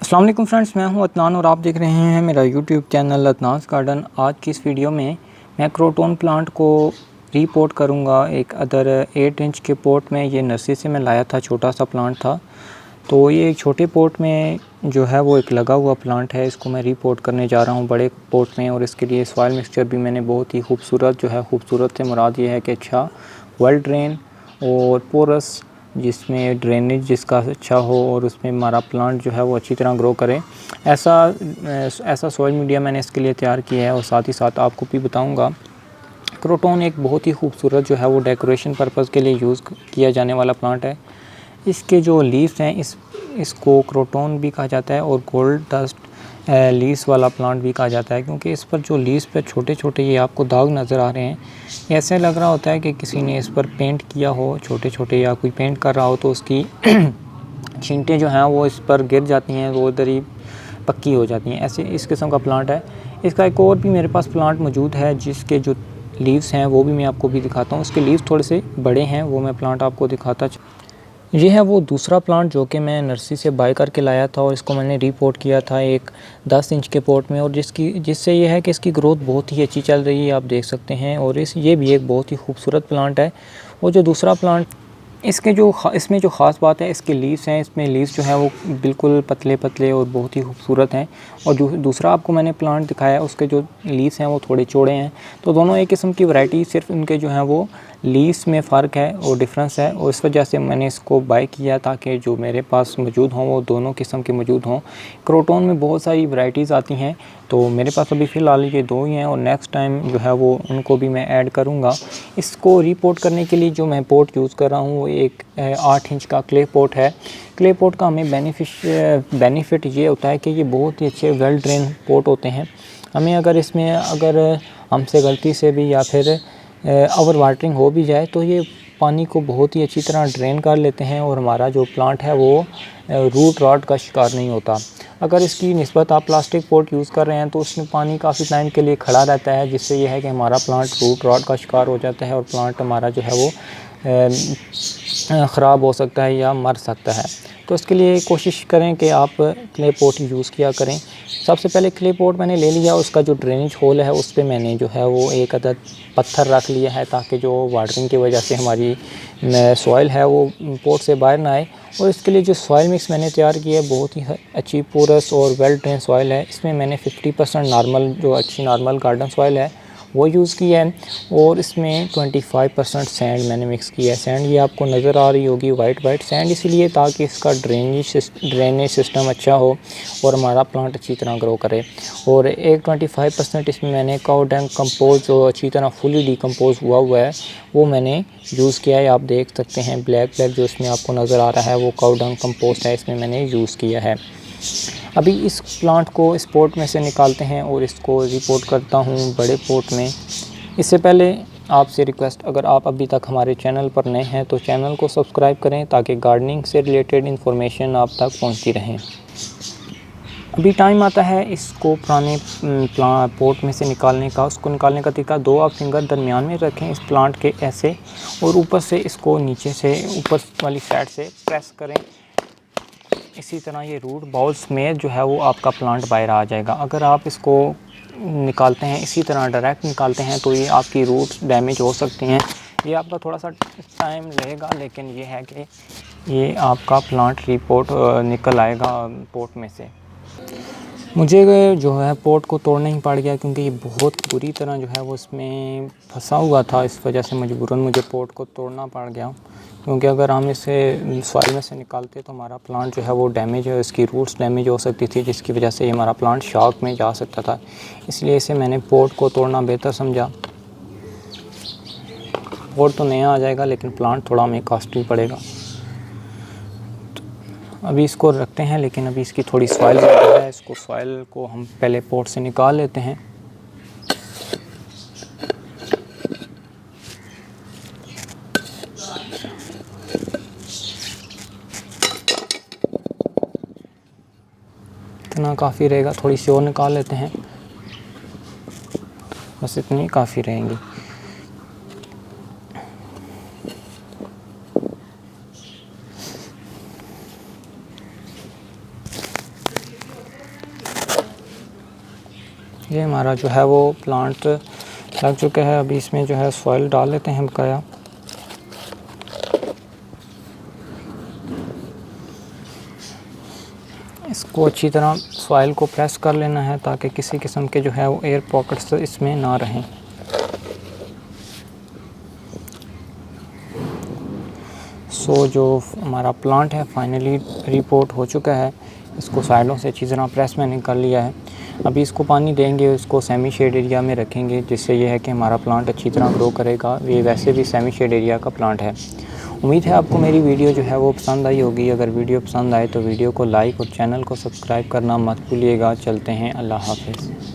अस्सलाम वालेकुम फ्रेंड्स, मैं हूं अदनान और आप देख रहे हैं मेरा यूट्यूब चैनल अदनान्स गार्डन। आज की इस वीडियो में मैं क्रोटन प्लांट को रीपोर्ट करूंगा एक अदर 8 इंच के पॉट में। ये नर्सरी से मैं लाया था, छोटा सा प्लांट था। तो ये एक छोटे पॉट में जो है वो एक लगा हुआ प्लांट है, इसको मैं रीपोर्ट करने जा रहा हूँ बड़े पॉट में। और इसके लिए सॉइल मिक्सचर भी मैंने बहुत ही खूबसूरत जो है, खूबसूरत से मुराद ये है कि अच्छा वेल ड्रेन और पोरस, जिसमें ड्रेनेज जिसका अच्छा हो और उसमें हमारा प्लांट जो है वो अच्छी तरह ग्रो करे, ऐसा सॉइल मीडिया मैंने इसके लिए तैयार किया है। और साथ ही साथ आपको भी बताऊंगा, क्रोटन एक बहुत ही खूबसूरत जो है वो डेकोरेशन पर्पज़ के लिए यूज़ किया जाने वाला प्लांट है। इसके जो लीव्स हैं, इसको क्रोटन भी कहा जाता है और गोल्ड डस्ट लीव्स वाला प्लांट भी कहा जाता है, क्योंकि इस पर जो लीव्स पे छोटे छोटे ये आपको दाग नज़र आ रहे हैं, ऐसे लग रहा होता है कि किसी ने इस पर पेंट किया हो छोटे छोटे, या कोई पेंट कर रहा हो तो उसकी छींटें जो हैं वो इस पर गिर जाती हैं, वो इधर ही पक्की हो जाती हैं। ऐसे इस किस्म का प्लांट है। इसका एक और भी मेरे पास प्लांट मौजूद है जिसके जो लीव्स हैं वो भी मैं आपको भी दिखाता हूँ। उसके लीव्स थोड़े से बड़े हैं, वो मैं प्लांट आपको दिखाता। ये है वो दूसरा प्लांट जो कि मैं नर्सरी से बाय करके लाया था और इसको मैंने रीपोर्ट किया था एक 10 इंच के पॉट में। और जिससे ये है कि इसकी ग्रोथ बहुत ही अच्छी चल रही है, आप देख सकते हैं। और ये भी एक बहुत ही खूबसूरत प्लांट है। और जो दूसरा प्लांट, इसमें जो ख़ास बात है, इसके लीव्स हैं। इसमें लीव्स जो है वो बिल्कुल पतले पतले और बहुत ही खूबसूरत हैं। और जो दूसरा आपको मैंने प्लांट दिखाया, उसके जो लीव्स हैं वो थोड़े चौड़े हैं। तो दोनों एक किस्म की वैरायटी, सिर्फ उनके जो हैं वो लीव्स में फ़र्क है और डिफरेंस है। और इस वजह से मैंने इसको बाय किया ताकि जो मेरे पास मौजूद हों वो दोनों किस्म के मौजूद हों। क्रोटन में बहुत सारी वैरायटीज़ आती हैं, तो मेरे पास अभी फ़िलहाल ये दो ही हैं और नेक्स्ट टाइम जो है वो उनको भी मैं ऐड करूँगा। इसको रीपोर्ट करने के लिए जो मैं पॉट यूज़ कर रहा हूँ वो एक 8 इंच का क्ले पॉट है। क्ले पॉट का हमें बेनिफिट ये होता है कि ये बहुत ही अच्छे वेल ड्रेन पॉट होते हैं। हमें अगर हमसे गलती से भी या फिर ओवर वाटरिंग हो भी जाए तो ये पानी को बहुत ही अच्छी तरह ड्रेन कर लेते हैं और हमारा जो प्लांट है वो रूट रॉट का शिकार नहीं होता। अगर इसकी निस्बत आप प्लास्टिक पॉट यूज़ कर रहे हैं तो उसमें पानी काफ़ी टाइम के लिए खड़ा रहता है, जिससे ये है कि हमारा प्लांट रूट रॉट का शिकार हो जाता है और प्लांट हमारा जो है वो ख़राब हो सकता है या मर सकता है। तो इसके लिए कोशिश करें कि आप क्ले पॉट यूज़ किया करें। सबसे पहले क्ले पॉट मैंने ले लिया, उसका जो ड्रेनेज होल है उस पर मैंने जो है वो एक अदद पत्थर रख लिया है, ताकि जो वाटरिंग की वजह से हमारी सॉइल है वो पॉट से बाहर ना आए। और इसके लिए जो सॉइल मिक्स मैंने तैयार की है, बहुत ही अच्छी पोरस और वेल ड्रेन सॉइल है। इसमें मैंने 50% नॉर्मल, जो अच्छी नॉर्मल गार्डन सॉइल है वो यूज़ किया है, और इसमें 25% सैंड मैंने मिक्स किया है। सैंड ये आपको नज़र आ रही होगी, वाइट सैंड, इसलिए ताकि इसका ड्रेनेज सिस्टम अच्छा हो और हमारा प्लांट अच्छी तरह ग्रो करे। और एक 25% इसमें मैंने काउ डंग कंपोज, जो अच्छी तरह फुली डिकम्पोज हुआ है, वो मैंने यूज़ किया है। आप देख सकते हैं ब्लैक जो इसमें आपको नज़र आ रहा है वो काउ डंग कंपोस्ट है, इसमें मैंने यूज़ किया है। अभी इस प्लांट को इस पॉट में से निकालते हैं और इसको रिपोर्ट करता हूँ बड़े पॉट में। इससे पहले आपसे रिक्वेस्ट, अगर आप अभी तक हमारे चैनल पर नए हैं तो चैनल को सब्सक्राइब करें ताकि गार्डनिंग से रिलेटेड इन्फॉर्मेशन आप तक पहुँचती रहें। अभी टाइम आता है इसको पुराने पॉट में से निकालने का। उसको निकालने का तरीका, 2 आप फिंगर दरमियान में रखें इस प्लांट के ऐसे, और ऊपर से इसको नीचे से ऊपर वाली साइड से प्रेस करें। इसी तरह ये रूट बाउल्स में जो है वो आपका प्लांट बाहर आ जाएगा। अगर आप इसको निकालते हैं इसी तरह डायरेक्ट निकालते हैं तो ये आपकी रूट्स डैमेज हो सकती हैं। ये आपका थोड़ा सा टाइम लगेगा, लेकिन ये है कि ये आपका प्लांट रिपोर्ट निकल आएगा पॉट में से। मुझे जो है पॉट को तोड़ना ही पड़ गया, क्योंकि ये बहुत बुरी तरह जो है वो इसमें फंसा हुआ था। इस वजह से मजबूरन मुझे पॉट को तोड़ना पड़ गया, क्योंकि अगर हम इसे सॉइल में से निकालते तो हमारा प्लांट जो है वो डैमेज है, इसकी रूट्स डैमेज हो सकती थी, जिसकी वजह से हमारा प्लांट शॉक में जा सकता था। इसलिए इसे मैंने पॉट को तोड़ना बेहतर समझा। पॉट तो नया आ जाएगा, लेकिन प्लांट थोड़ा हमें कॉस्टली पड़ेगा। अभी इसको रखते हैं, लेकिन अभी इसकी थोड़ी सॉइल ज़्यादा है, इसको सॉइल को हम पहले पॉट से निकाल लेते हैं। इतना काफ़ी रहेगा, थोड़ी सी और निकाल लेते हैं, बस इतनी काफ़ी रहेंगी। ये हमारा जो है वो प्लांट लग चुका है। अभी इसमें जो है सॉइल डाल लेते हैं बकाया। इसको अच्छी तरह सॉइल को प्रेस कर लेना है ताकि किसी किस्म के जो है वो एयर पॉकेट्स इसमें ना रहें। जो हमारा प्लांट है फाइनली रिपोर्ट हो चुका है। इसको साइडों से अच्छी तरह प्रेस मैंने कर लिया है। अभी इसको पानी देंगे, इसको सेमी शेड एरिया में रखेंगे, जिससे ये है कि हमारा प्लांट अच्छी तरह ग्रो करेगा। ये वैसे भी सेमी शेड एरिया का प्लांट है। उम्मीद है आपको मेरी वीडियो जो है वो पसंद आई होगी। अगर वीडियो पसंद आए तो वीडियो को लाइक और चैनल को सब्सक्राइब करना मत भूलिएगा। चलते हैं, अल्लाह हाफ़िज़।